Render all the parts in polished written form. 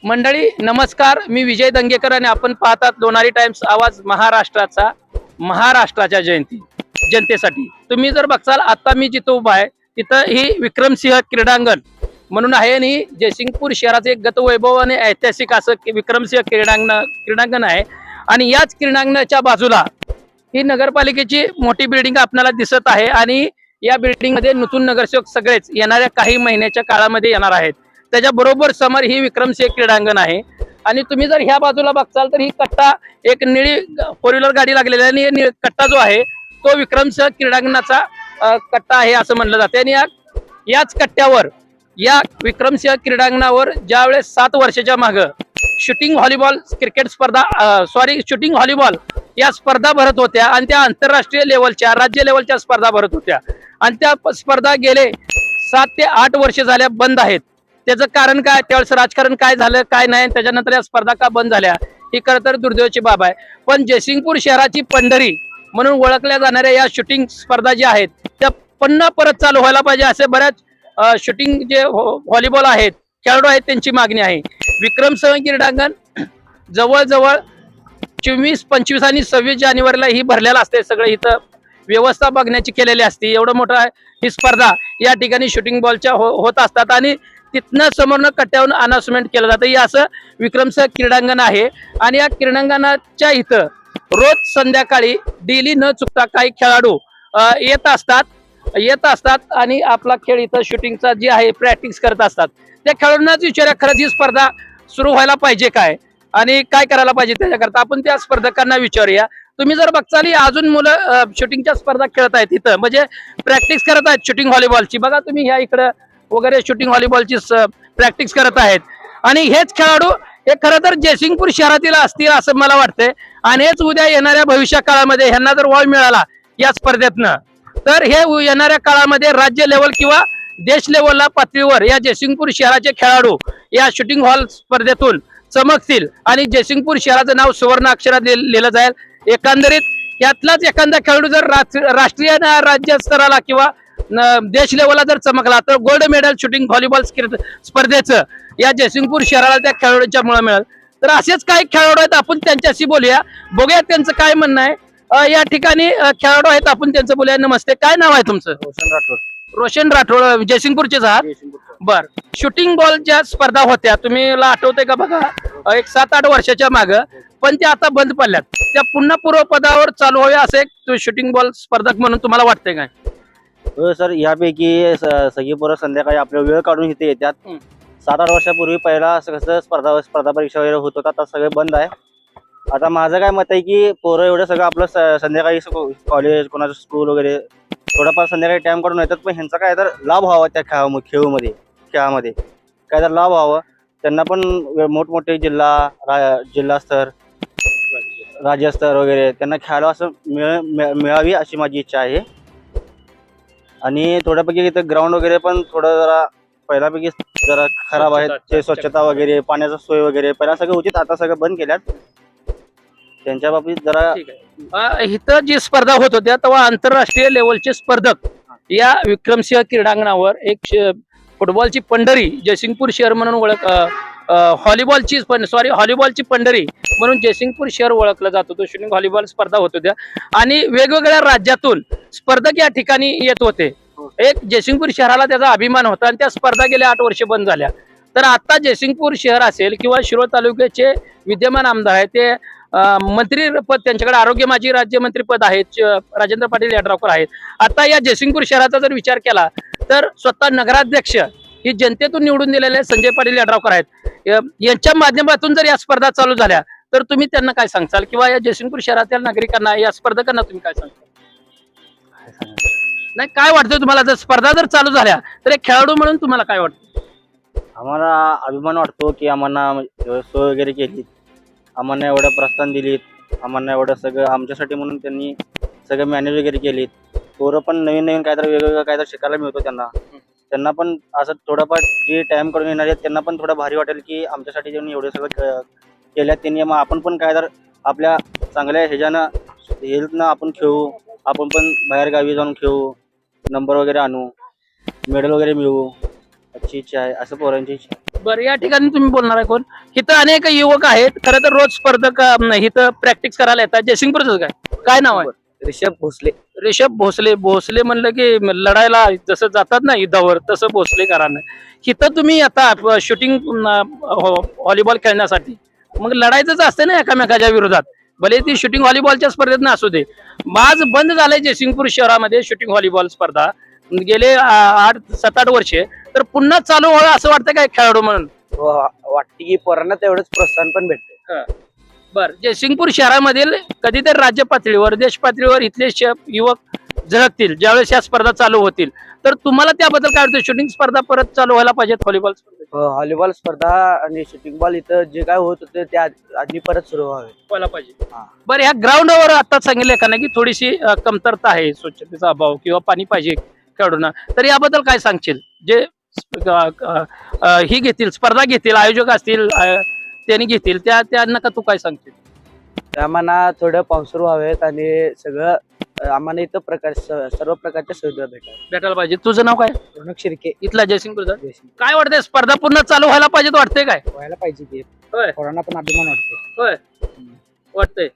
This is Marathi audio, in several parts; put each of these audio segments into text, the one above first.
मंडळी नमस्कार, मी विजय दंगेकर आणि आपण पाहतात लोणारी टाइम्स आवाज महाराष्ट्राच्या जनतेसाठी। तुम्ही जर बघाल आता मी जिथं उभा आहे तिथं ही विक्रमसिंह क्रीडांगण म्हणून आहे आणि जयसिंगपूर शहराचे एक गतवैभव आणि ऐतिहासिक असं विक्रमसिंह क्रीडांगण आहे। आणि याच क्रीडांगणाच्या बाजूला ही नगरपालिकेची मोठी बिल्डिंग आपल्याला दिसत आहे आणि या बिल्डिंग मध्ये नूतन नगरसेवक सगळेच येणाऱ्या काही महिन्याच्या काळामध्ये येणार आहेत। त्याच्या बरोबर समोर ही विक्रमसिंह क्रीडांगण आहे आणि तुम्ही जर ह्या बाजूला बघाल तर ही कट्टा एक निळी फोर व्हीलर गाडी लागलेली आहे आणि कट्टा जो आहे तो विक्रमसिंह क्रीडांगणाचा कट्टा आहे असं म्हणलं जाते। आणि याच कट्ट्यावर या विक्रमसिंह क्रीडांगणावर ज्यावेळेस 7 वर्षाच्या मागे शूटिंग व्हॉलीबॉल क्रिकेट स्पर्धा शूटिंग व्हॉलीबॉल या स्पर्धा भरत होत्या आणि त्या आंतरराष्ट्रीय लेवलच्या राज्य लेवलच्या स्पर्धा भरत होत्या आणि त्या स्पर्धा गेले 7 ते 8 वर्ष झाल्या बंद आहेत। त्याचं कारण काय, त्यावेळेस राजकारण काय झालं काय नाही, त्याच्यानंतर या स्पर्धा का बंद झाल्या ही खरं तर दुर्दैवाची बाब आहे। पण जयसिंगपूर शहराची पंढरी म्हणून ओळखल्या जाणाऱ्या या शूटिंग स्पर्धा ज्या आहेत त्या पुन्हा परत चालू व्हायला पाहिजे असे बऱ्याच शूटिंग जे व्हॉलीबॉल आहेत खेळाडू आहेत त्यांची मागणी आहे। विक्रमसिंह क्रीडांगण जवळजवळ 24, 25 आणि 26 जानेवारीला ही भरलेला असते। सगळं इथं व्यवस्था बघण्याची केलेली असते। एवढं मोठं ही स्पर्धा या ठिकाणी शूटिंग बॉलच्या होत असतात आणि तिथनं समोरनं कट्ट्यावरून अनाउन्समेंट केलं जातं। हे असं विक्रमसिंह क्रीडांगण आहे आणि या क्रीडांगणाच्या इथं रोज संध्याकाळी डेली न चुकता काही खेळाडू येत असतात आणि आपला खेळ इथं शूटिंगचा जी आहे प्रॅक्टिस करत असतात। त्या खेळाडूंनाच विचारा खरंच ही स्पर्धा सुरू व्हायला पाहिजे काय आणि काय करायला पाहिजे त्याच्याकरता आपण त्या स्पर्धकांना विचारूया। तुम्ही जर बघताल अजून मुलं शूटिंगच्या स्पर्धा खेळत आहेत इथं म्हणजे प्रॅक्टिस करत आहेत शूटिंग व्हॉलीबॉलची। बघा तुम्ही ह्या इकडं वगैरे शूटिंग व्हॉलीबॉलची प्रॅक्टिस करत आहेत आणि हेच खेळाडू हे खरं तर जयसिंगपूर शहरातील असतील असं मला वाटतंय आणि हेच उद्या येणाऱ्या भविष्य काळामध्ये ह्यांना जर वाव मिळाला या स्पर्धेतनं तर हे येणाऱ्या काळामध्ये राज्य लेवल किंवा देश लेवलला पातळीवर या जयसिंगपूर शहराचे खेळाडू या शूटिंग हॉल स्पर्धेतून चमकतील आणि जयसिंगपूर शहराचं नाव सुवर्ण अक्षरात लिहिलं जाईल। एकंदरीत यातलाच एखादा खेळाडू जर राष्ट्रीय राज्य स्तराला किंवा देश लेवलला जर चमकला तर गोल्ड मेडल शूटिंग व्हॉलीबॉल स्पर्धेचं या जयसिंगपूर शहराला त्या खेळाडूंच्या मुळे मिळेल। तर असेच काही खेळाडू आहेत आपण त्यांच्याशी बोलूया, बघूया त्यांचं काय म्हणणं आहे। या ठिकाणी खेळाडू आहेत आपण त्यांचं बोलूया। नमस्ते, काय नाव आहे तुमचं? रोशन राठोड। रोशन राठोड, जयसिंगपूरचेच आहात? बर, शूटिंग बॉलच्या स्पर्धा होत्या तुम्हाला आठवते का बघा एक 7-8 वर्षाच्या मागे, पण त्या आता बंद पडल्यात। त्या पुन्हा पूर्वपदावर चालू व्हाव्या असे एक शूटिंग बॉल स्पर्धक म्हणून तुम्हाला वाटतंय काय? हो सर, यापैकी सगळी पोरं संध्याकाळी आपल्या वेळ काढून इथे येतात। 7-8 वर्षापूर्वी पहिला असं कसं स्पर्धा परीक्षा वगैरे होत होता, आता सगळं बंद आहे। आता माझं काय मत आहे की पोरं एवढं सगळं आपलं संध्याकाळी कॉलेज कोणाचं स्कूल वगैरे थोडाफार संध्याकाळी टाइम काढून येतात, पण ह्यांचा काय तर लाभ व्हावा त्या खेळामध्ये काय तर लाभ व्हावं त्यांना पण। मोठमोठे जिल्हा स्तर राज्यस्तर वगैरे त्यांना खेळायला असं मिळावी अशी माझी इच्छा आहे। आणि थोड्यापैकी इथं ग्राउंड वगैरे पण थोडं जरा पहिल्यापैकी जरा खराब आहे, ते स्वच्छता वगैरे पाण्याचा सोय वगैरे पहिला सगळं उचित, आता सगळं बंद केल्यात। त्यांच्या बाबतीत जरा इथं जी स्पर्धा होत होत्या तेव्हा आंतरराष्ट्रीय लेवलचे स्पर्धक या विक्रमसिंह क्रीडांगणावर एक फुटबॉलची पंढरी जयसिंगपूर शहर म्हणून व्हॉलीबॉलची पंढरी म्हणून जयसिंगपूर शहर ओळखलं जात होतं। शूटिंग व्हॉलीबॉल स्पर्धा होत होत्या आणि वेगवेगळ्या राज्यातून स्पर्धक या ठिकाणी येत होते। एक जयसिंगपूर शहराला त्याचा अभिमान होता आणि त्या स्पर्धा गेल्या 8 वर्ष बंद झाल्या। तर आता जयसिंगपूर शहर असेल किंवा शिरोळ तालुक्याचे विद्यमान आमदार आहेत ते मंत्री पद त्यांच्याकडे आरोग्य माजी राज्यमंत्री पद आहेत, राजेंद्र पाटील यड्रावकर आहेत। आता या जयसिंगपूर शहराचा जर विचार केला तर स्वतः नगराध्यक्ष ही जनतेतून निवडून दिलेले संजय पाटील यड्रावकर आहेत। यांच्या माध्यमातून जर या स्पर्धा चालू झाल्या तर तुम्ही त्यांना काय सांगताल किंवा या जयसिंगपूर शहरातील नागरिकांना या स्पर्धकांना तुम्ही काय सांगताल? नाही, काय वाटतं तुम्हाला जर स्पर्धा जर चालू झाल्या तर एक खेळाडू म्हणून तुम्हाला काय वाटतं? आम्हाला अभिमान वाटतो की आम्हाला सोय वगैरे केली, आम्हाला एवढं प्रोत्साहन दिलीत, आम्हाला एवढं सगळं आमच्यासाठी म्हणून त्यांनी सगळं मॅनेज वगैरे केलीत। पोरं पण नवीन काहीतरी वेगवेगळं काहीतरी शिकायला मिळतो त्यांना पण असं थोडंफार जे टाइम काढून येणार आहेत त्यांना पण थोडं भारी वाटेल की आमच्यासाठी त्यांनी एवढं सगळं केल्यात त्यांनी, मग आपण पण काय तर आपल्या चांगल्या ह्याच्यानं हेल्थनं आपण खेळू, आपण पण बाहेर गावी जाऊन खेळू, नंबर वगैरे आणू, मेडल वगैरे मिळवू अशी इच्छा आहे, असं पोरांची इच्छा आहे। बरं, या ठिकाणी तुम्ही बोलणार आहे कोण? इथं अनेक युवक आहेत खरं तर रोज स्पर्धक इथं प्रॅक्टिस करायला येतात. जयसिंगपूरच काय नाव आहे? ऋषभ भोसले. ऋषभ भोसले. भोसले म्हणलं की लढायला जसं जातात ना युद्धावर तसं भोसलेकरांना. इथं तुम्ही आता शूटिंग व्हॉलीबॉल खेळण्यासाठी मग लढायचंच असते ना एकामेकाच्या विरोधात, भले ती शूटिंग व्हॉलीबॉलच्या स्पर्धेत ना असू दे. आज बंद झालंय जयसिंगपूर शहरामध्ये शूटिंग व्हॉलीबॉल स्पर्धा गेले 7-8 वर्षे. तर पुन्हा चालू व्हावं असं वाटतं काय खेळाडू म्हणून? वाटते की पोरांना तेवढंच प्रोत्साहन पण भेटते. बर, जयसिंगपूर शहरामधील कधीतरी राज्य पातळीवर देश पातळीवर इथले युवक झळकतील ज्यावेळेस या स्पर्धा चालू होतील. तर तुम्हाला त्याबद्दल काय वाटतं? शूटिंग स्पर्धा परत चालू व्हायला पाहिजेत व्हॉलीबॉल स्पर्धेत? व्हॉलीबॉल स्पर्धा आणि शूटिंग बॉल इथं जे काय होत होते ते आधी परत सुरू व्हावे. व्हायला पाहिजे. बरं, ह्या ग्राउंडवर आता सांगितलं का की थोडीशी कमतरता आहे, स्वच्छतेचा अभाव किंवा पाणी पाहिजे खेळाडूंना, तर याबद्दल काय सांगशील? जे ही घेतील स्पर्धा घेतील आयोजक असतील त्यांनी घेतील त्यांना का तू काय सांगशील? आम्हाला थोडं पावसाळी व्हावेत आणि सगळं आम्हाला इथं सर्व प्रकारच्या सुविधा भेटायला पाहिजे. तुझं नाव काय? रोनक शिर्के. इथला जयसिंगपूरचा. काय वाटतंय, स्पर्धा पुन्हा चालू व्हायला पाहिजे वाटतंय काय? व्हायला पाहिजे की होय, पोरांना पण अभिमान वाटते. होय वाटतंय.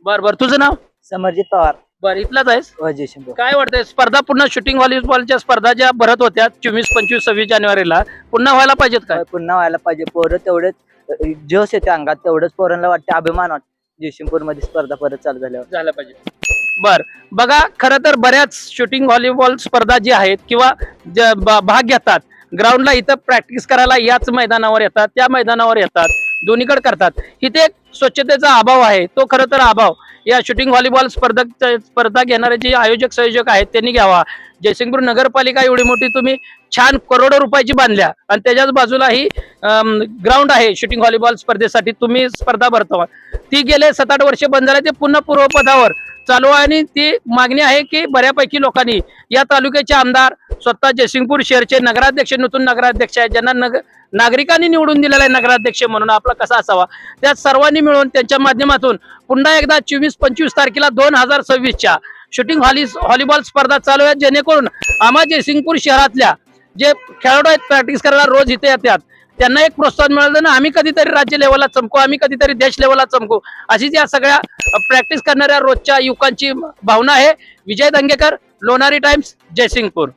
बर, तुझं नाव? समरजित पवार. बर, इथलाच आहेस? जयसिंगपूर. काय वाटतंय, स्पर्धा पुन्हा शूटिंग व्हॉलीबॉलच्या स्पर्धा ज्या भरत होत्या 24, 25, 26 जानेवारीला पुन्हा व्हायला पाहिजेत काय? पुन्हा व्हायला पाहिजे. पोरं तेवढेच जोश येते अंगात, तेवढंच पोरांना वाटते, अभिमान वाटते. जयसिंगपूर मध्ये स्पर्धा परत चालू झाल्या पाहिजे. बर, बघा खरं तर बऱ्याच शूटिंग व्हॉलीबॉल स्पर्धा जी आहेत किंवा भाग घेतात ग्राउंडला, इथं प्रॅक्टिस करायला याच मैदानावर येतात, त्या मैदानावर येतात, दोन्हीकडे करतात. इथे एक स्वच्छतेचा अभाव आहे. तो खरं तर अभाव या शूटिंग व्हॉलीबॉल स्पर्धा घेणारे जे आयोजक संयोजक आहेत त्यांनी घ्यावा. जयसिंगपूर नगरपालिका एवढी मोठी तुम्ही छान करोडो रुपयाची बांधल्या आणि त्याच्याच बाजूला ही ग्राउंड आहे शूटिंग व्हॉलीबॉल स्पर्धेसाठी, तुम्ही स्पर्धा भरता. ती गेले 7-8 वर्ष बंद झाली, ते पुन्हा पूर्वपदावर चालू आहे आणि ती मागणी आहे की बऱ्यापैकी लोकांनी, या तालुक्याचे आमदार, स्वतः जयसिंगपूर शहरचे नगराध्यक्ष, नूतन नगराध्यक्ष आहेत ज्यांना नागरिकांनी निवडून दिलेला आहे नगराध्यक्ष म्हणून आपला कसा असावा, त्या सर्वांनी मिळून त्यांच्या माध्यमातून पुन्हा एकदा 24-25 तारखेला 2026च्या शूटिंग व्हॉलीबॉल स्पर्धा चालू आहे, जेणेकरून आम्हा जयसिंगपूर शहरातल्या जे खेळाडू आहेत प्रॅक्टिस करायला रोज इथे येतात त्यांना एक प्रोत्साहन मिळालं ना, आम्ही कधीतरी राज्य लेवलला चमकू, आम्ही कधीतरी देश लेवलला चमकू, अशीच या सगळ्या प्रॅक्टिस करणाऱ्या रोजच्या युवकांची भावना आहे. विजय दंगेकर, लोणारी टाइम्स, जयसिंगपूर.